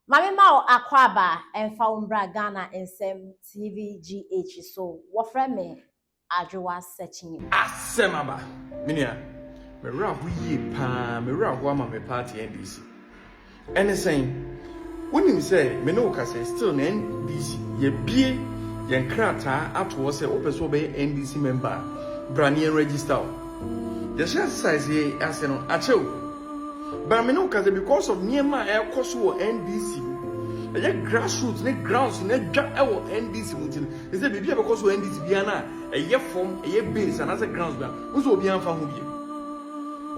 Mami ma akwaba emfa umbra Ghana nsem TVGH so wofre me adwowa searching Asemaba minia me ra ho yie pa me ra ho ama me party NDC ene sen wonim say me no ka say still na NDC ye bie ye nkrata ato say opeso be NDC member brand register the exercise ye ase no achew but me no ka say because of niema e koso NDC a grassroots, ne grounds, ne dwa ewo NDC mutin. Is it bibia because of NDC bia na a form, a base, and as a grounds bia. Unso bia fa ho bia.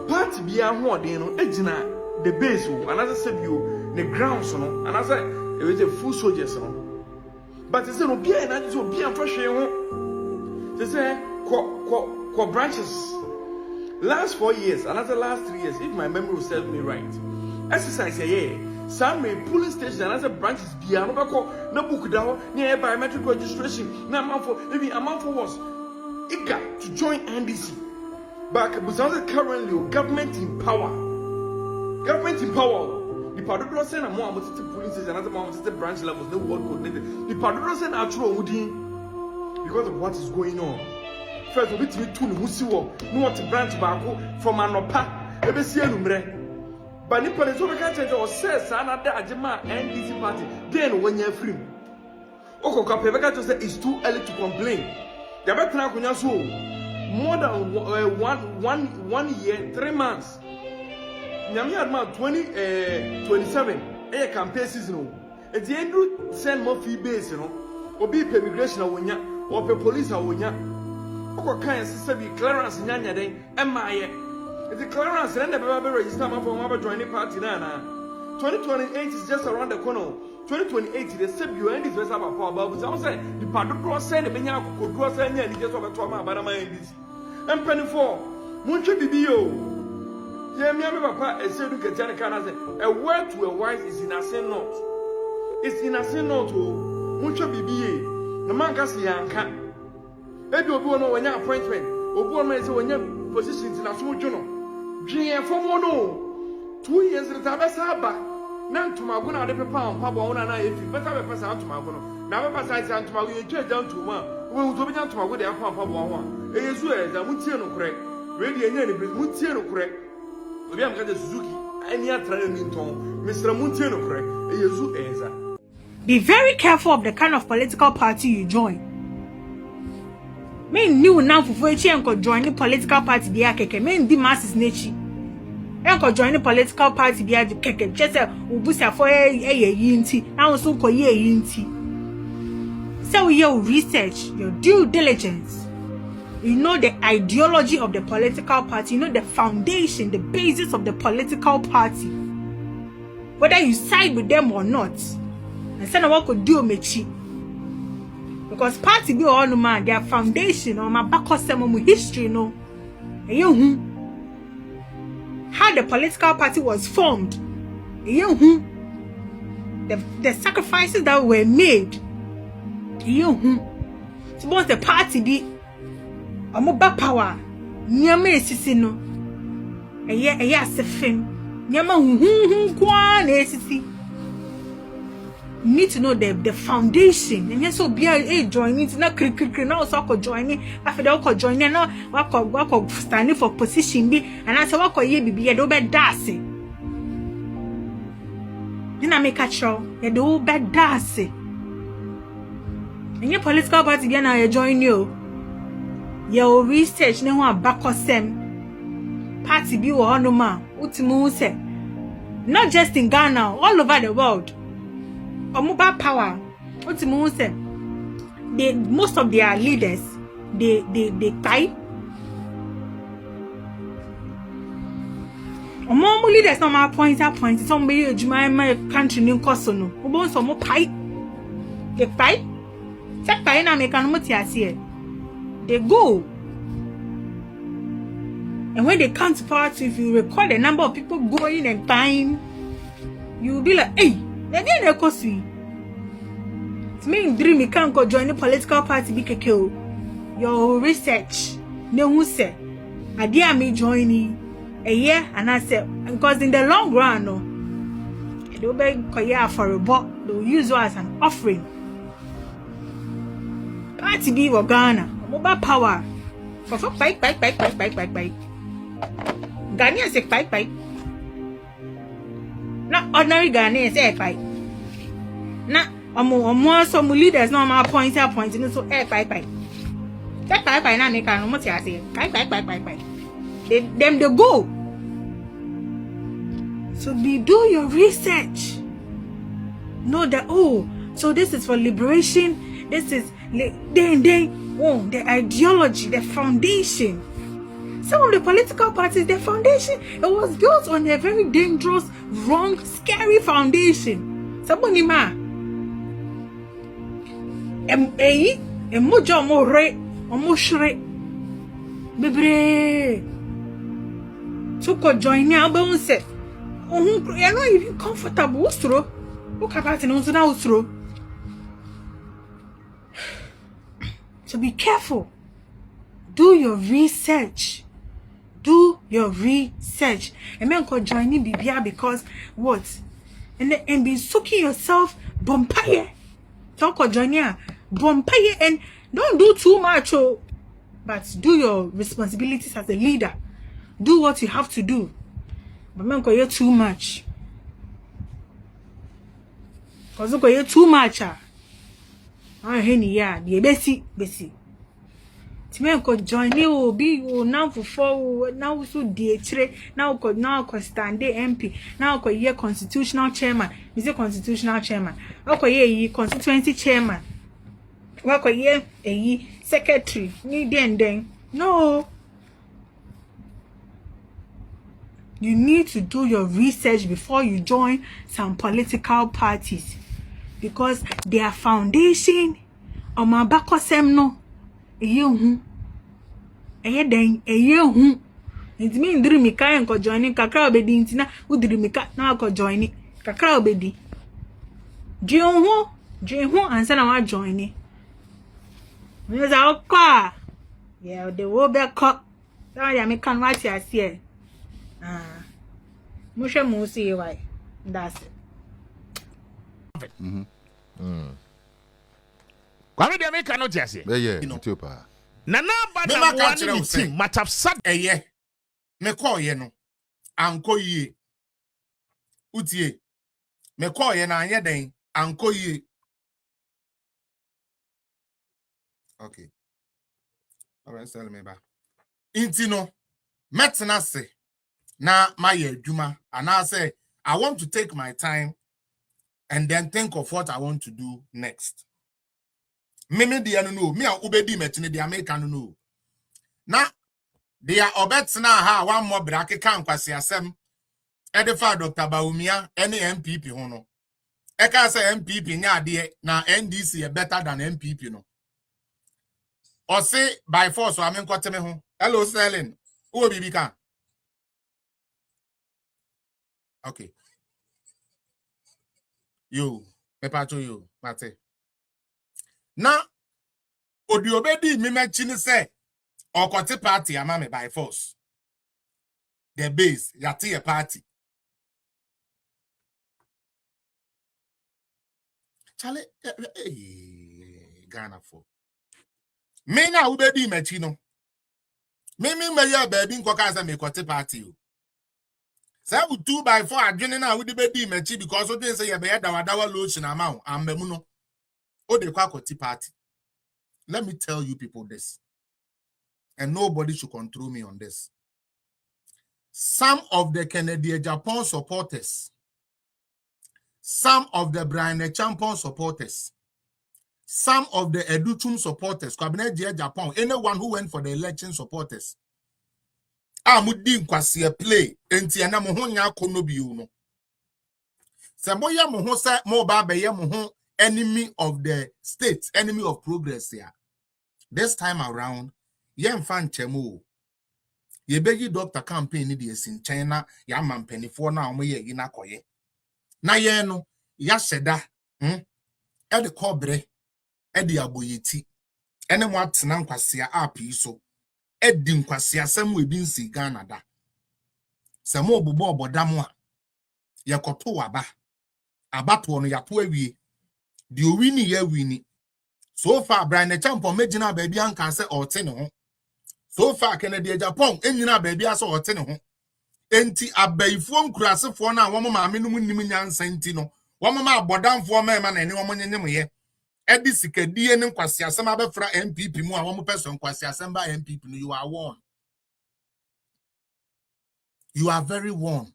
Party bia ho den no ejina the base o, and as I said you, the grounds no, and as I a full soldiers no. But they say no bia na so bia fa hwe ho. They say ko branches. Last 4 years, and as the last 3 years, if my memory serves me right. Exercise some police station and as a branches be no book down near biometric registration. Now amount for was eager to join NDC. But currently government in power. Government in power. The Padro send a more police station and other more branch levels, no word coordinated. The Padro send actual wooding because of what is going on. First, we need to know what branch back from Anopa, Ebesia. But the police over can't change or says another Ajima NDC party. Then when you're free, Oko Kapevaka to say it's too early to complain. The better now so more than 1 year, 3 months. Nyami adma 2027 a campaign season. At the end, send more fee base, Obi immigration awonya, or police awonya. Oko kan say be clearance nyanya den emaye. The clearance and the baby register for one joining party now. 2028 is just around the corner. 2028, the same you end this verse about power. But I say the Padro send the Benya could draw send and just over to my Badama NDC. And penny for Munchi Bibio. Yeah, me papa and say look at Janaka. A word to a wife is in a sin note. It's in a sin note. Munchi Bibie. The man can see Yanka. Edu Obuano when your appointment. Obuano is when your positions in a small journal. Dream for mono 2 years later, Saba. Nan to my gonna de pound, Papa, and I, if you better pass out to my gonna. Now, pass out to my way, down to one. We will go down to my way, Papa, one. A year, the Mutiano correct. Ready and any Mutiano correct. We have got the Suzuki, and yet trying in tone. Mr. Mutiano correct. A year, be very careful of the kind of political party you join. Men new now for enko join the political party bia keke men di masses nechi enko join the political party bia keke just obusa for yinti now so ko yinti. So your research, your due diligence, you know the ideology of the political party, you know the foundation, the basis of the political party, whether you side with them or not. And say na what could do mechi. Because party be all no man, their foundation or my back history, no. How the political party was formed. The sacrifices that were made. Suppose the party be a mobile power. Nyame esisi no. Eye asefem. Nyama kwa na esisi. You need to know the foundation. And yes, so be a joining to not now so joining after the joining now work standing for position be and I say work ye be a do bed dassy. Then I make a show a do bed dassy. And your political party again I join you. Your research no one back or sem party be or no man ultimu say not just in Ghana, all over the world. Mobile power. What you say? Most of their leaders, they tie. More leaders not my point. Somebody my country new cosono. Who wants some more pie? They pie. Check pie na make no here. They go. And when they come to power, if you record the number of people going and buying, you will be like, hey. They didn't go see. It's me dream you can't go join the political party BKK. Your research, no who say, I dare me joining a year and I said because in the long run, no, They'll be for a bot, they'll use you as an offering. Party be for Ghana, mobile power. For bike. Ghanaians say bike. Not ordinary Ghanaians say bike. Not some leaders no more pointing so bike. That bike na make no what I say. Bike. Them they go. So do your research. Know that so this is for liberation. This is the ideology, the foundation. Some of the political parties, their foundation, it was built on a very dangerous, wrong, scary foundation. Somebody ma. Emojo mo re, omo shre. Bebre. So ko join me abon se. You're not even comfortable. Ustro. So be careful. Do your research. And then go join in BBR because what? And be soaking yourself bompire. Talk or join here. Bompire and don't do too much, but do your responsibilities as a leader. Do what you have to do. But man, you're too much. Cause you're too much. Henny, the Bessie. Timen ko join you be now for now so DH now could stand the MP now ko ye constitutional chairman. Is a constitutional chairman. Oko ye constituency chairman. Wako ye secretary. Ni den. No. You need to do your research before you join some political parties because their foundation on my back no eye me ndiri mika enko join kakra obedi ntina udiri mika na akọ join kakra obedi je ho ansa na wa join me za okọ yeah the wo be ko that ya me kan what you see Musha Musi, why? That's it. Kwame de make no jase. Yeah, Ethiopia. Nana bada one team might have sat me call ye no. Anko ye. Utie. Me call ye na anye den. Anko ye. Okay. All right, tell me ba. Intino. Metna se. Na my Juma. And I say, I want to take my time and then think of what I want to do next. Mimi dia no me a ubedi metine dia make no no na dia obetsna ha one more brake kan kwase asem e de fa Dr. Baumia any MPP ho no e ka say MPP nya ade na NDC e better than MPP no o say by force o amen kwete me ho hello Sterling who bibi kan okay you pepacho you mate na odiobedi mimechi ni say okote party amame by force the base yati a party chale Ghana for me na ubedi mechi no me ya baby nkoka say me kote party o say 2x4 adwene na we bedi mechi because o dey say ye be dawa lotion amount ambemu no o de kwa kote party. Let me tell you people this, and nobody should control me on this. Some of the Kennedy Japan supporters, some of the Brian Champion supporters, some of the Educhum supporters, Cabinet Japan, anyone who went for the election supporters, Amudin kwasi play, enti ana mo ho nya kono bi no. Se moya mo ho sa mo ba be ye mo ho enemy of the state, enemy of progress here. This time around, yen fan chemo. Ye begi doctor campaign ni de sin China, ya man penifo na omo ye yina koye. Na ye no, ya seda, e de kobre, e de aboyeti. Ene mo atena nkwase api so. E di nkwase asem we bi nsi Ghana da. Se mo obobo oboda mo a, ye koto waba. abato no yato awie di owini ye wini so far Brian Champo megina baby anka se ote ne ho so far Kennedy Japan enyina baby aso ote ne ho enti abaifo nkurasefo na wo maame no nim nyansa enti no wo mama abodamfo ma na ne wo nyenyem ye edi sikadie ne nkwase asem abefra MPP mu a wo person nkwase asem ba MPP no you are warned. You are very warned.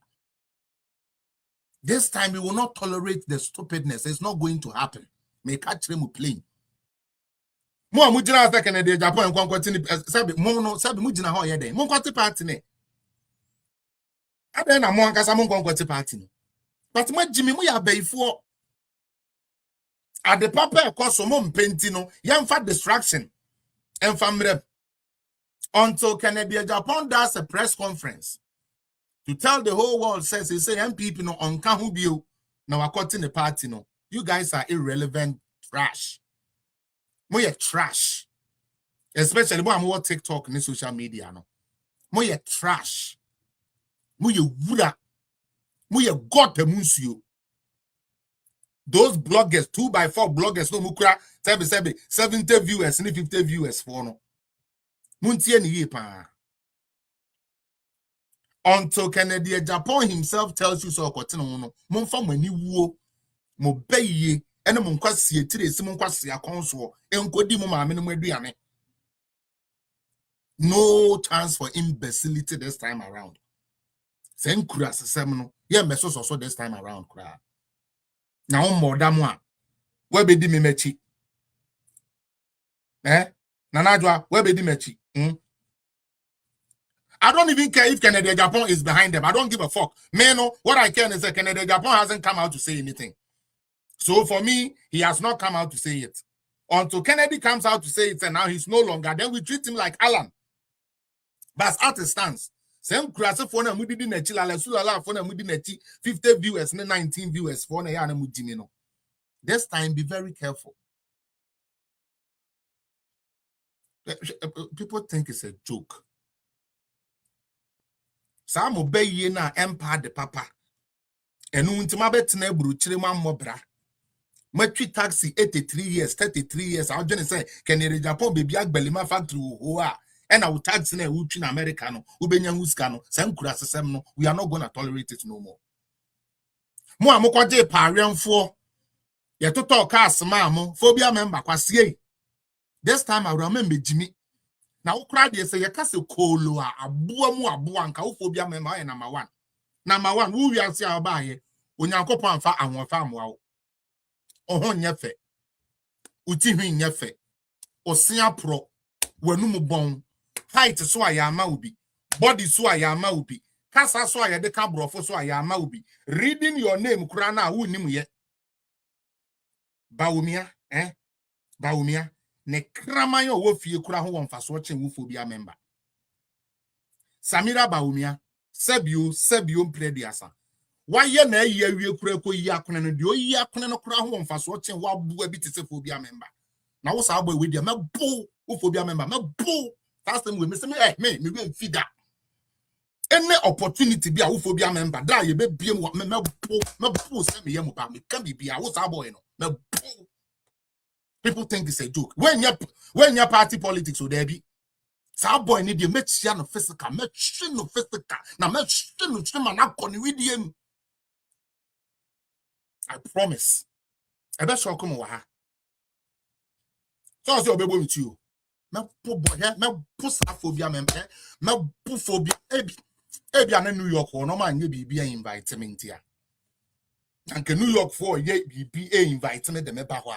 This time we will not tolerate the stupidness. It's not going to happen. May catch them playing. Mo amujina asa Kennedy Japan nkwantini sabi mo no sabi mujina ho ye den. Mo nkwati party ne. Aden na mo ankasa mo nkwati party ne. But mo jimi mo ya baifo. At the papa ekoso mo mpenti no, yemfa distraction. Emfa mrem. Until Kennedy Japan does a press conference to tell the whole world, says he say MPP no on kahubio na wakoti the party no. You guys are irrelevant trash. Moye trash. Especially when I'm TikTok and social media no. Moye trash. Moye wuda. Moye got musio. Those bloggers, 2x4 bloggers, no mukra 70 viewers, 50 viewers for no. Muntie ni ye pa. Until Kennedy Japan himself tells you so kwatino no. Monfa mani wuo. Mo beye ene mo nkwase etire esi mo nkwase akonso enkodi mo maame no aduane. No chance for imbecility this time around. Sen kura sesem no ye meso so this time around kura. Na o modam a we be di me machi. Na najwa we be di machi. I don't even care if Kennedy Japan is behind them. I don't give a fuck. Man, no, what I care is that Kennedy Japan hasn't come out to say anything. So for me, he has not come out to say it. Until Kennedy comes out to say it and now he's no longer, then we treat him like Alan. But as it stands, same crasa for na mudi di nechi la sulala for na mudi nechi 50 viewers, 19 viewers for na ya na mudimino. This time, be very careful. People think it's a joke. Some obey ye na empire the papa. And untima betina bru chiriman mobra. Matri taxi 83 years, 33 years. I'll just say, can you Japan baby belima factory hoa? And I will tax in a Uchin Americano, Ubenya Huskano, Sankura Semno. We are not gonna tolerate it no more. Mo amokwaje parian for ye to talk cast mamo, phobia member kwasiye. This time I remember Jimmy. Now, crowd ye say, Yakaso Kolo, a buanka, phobia member, number one. Number one, who we are see our buy, when you go on far and one farm wow. Oh, nyefe. Uti nyefe. Osia pro, when no bon. Height so I am maubi. Body so I am maubi. Casa so I de cabro for so I am maubi. Reading your name, Krana, who nim yet. Baumia, Baumia. Ne kramayo wo fie kura ho won faso chen wo phobia member Samira Baumia sebio mprediasa waye na ayi awie kura ko yi akone no de oyi akone no kura ho won faso chen wo abu bi tese phobia member na wo sa boy we dia mebo wo phobia member mebo last time we me we feed that any opportunity be a wo phobia member da ye be biem mebo se me yemu ba me kan bibia wo sa boy no mebo. People think it's a joke. When your party politics so there be, some boy need you make no physical, make no physical. Now make no man up on with him. I promise. I bet you come over. So I'll be with you. Me poor boy, me poor phobia member, me poor phobia. Ebi an New York or no man ye be invite me here. And New York for ye be invite me the me bahwa.